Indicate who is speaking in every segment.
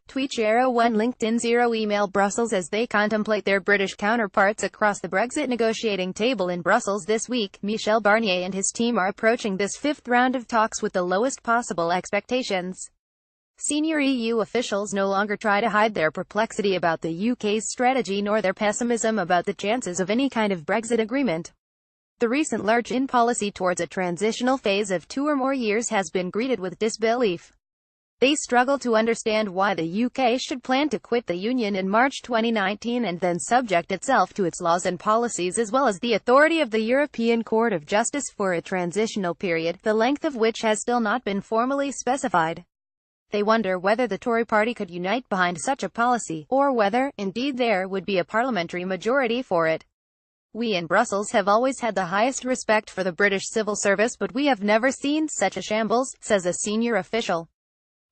Speaker 1: Tweet Share 1 LinkedIn 0 email Brussels as they contemplate their British counterparts across the Brexit negotiating table in Brussels this week. Michel Barnier and his team are approaching this fifth round of talks with the lowest possible expectations. Senior EU officials no longer try to hide their perplexity about the UK's strategy nor their pessimism about the chances of any kind of Brexit agreement. The recent lurch in policy towards a transitional phase of 2 or more years has been greeted with disbelief. They struggle to understand why the UK should plan to quit the Union in March 2019 and then subject itself to its laws and policies as well as the authority of the European Court of Justice for a transitional period, the length of which has still not been formally specified. They wonder whether the Tory party could unite behind such a policy, or whether, indeed, there would be a parliamentary majority for it. We in Brussels have always had the highest respect for the British civil service, but we have never seen such a shambles, says a senior official.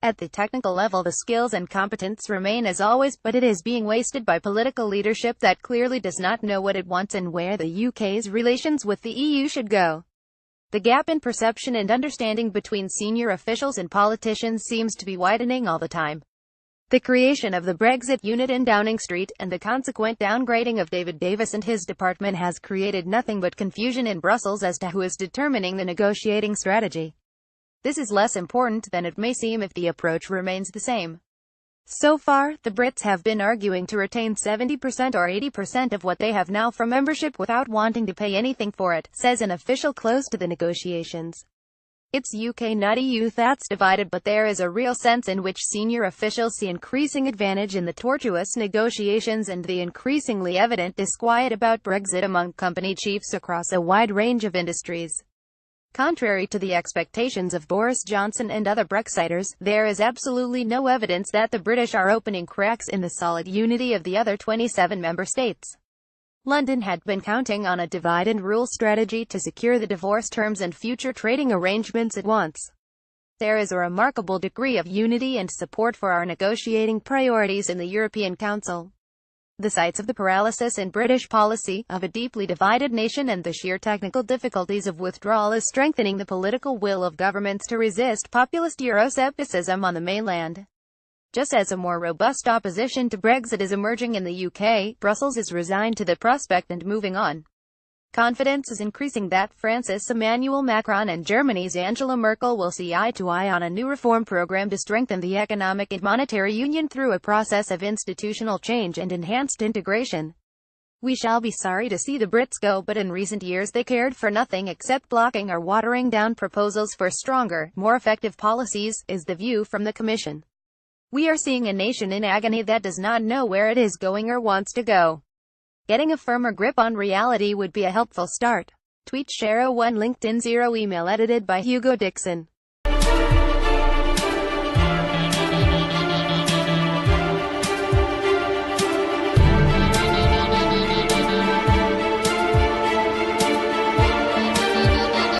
Speaker 1: At the technical level the skills and competence remain as always, but it is being wasted by political leadership that clearly does not know what it wants and where the UK's relations with the EU should go. The gap in perception and understanding between senior officials and politicians seems to be widening all the time. The creation of the Brexit unit in Downing Street, and the consequent downgrading of David Davis and his department has created nothing but confusion in Brussels as to who is determining the negotiating strategy. This is less important than it may seem if the approach remains the same. So far, the Brits have been arguing to retain 70% or 80% of what they have now for membership without wanting to pay anything for it, says an official close to the negotiations. It's UK not EU that's divided, but there is a real sense in which senior officials see increasing advantage in the tortuous negotiations and the increasingly evident disquiet about Brexit among company chiefs across a wide range of industries. Contrary to the expectations of Boris Johnson and other Brexiters, there is absolutely no evidence that the British are opening cracks in the solid unity of the other 27 member states. London had been counting on a divide-and-rule strategy to secure the divorce terms and future trading arrangements it wants. There is a remarkable degree of unity and support for our negotiating priorities in the European Council. The sights of the paralysis in British policy, of a deeply divided nation and the sheer technical difficulties of withdrawal is strengthening the political will of governments to resist populist Euroscepticism on the mainland. Just as a more robust opposition to Brexit is emerging in the UK, Brussels is resigned to the prospect and moving on. Confidence is increasing that France's Emmanuel Macron and Germany's Angela Merkel will see eye to eye on a new reform program to strengthen the economic and monetary union through a process of institutional change and enhanced integration. We shall be sorry to see the Brits go, but in recent years they cared for nothing except blocking or watering down proposals for stronger, more effective policies, is the view from the Commission. We are seeing a nation in agony that does not know where it is going or wants to go. Getting a firmer grip on reality would be a helpful start. Tweet Share 1 LinkedIn 0 email edited by Hugo Dixon.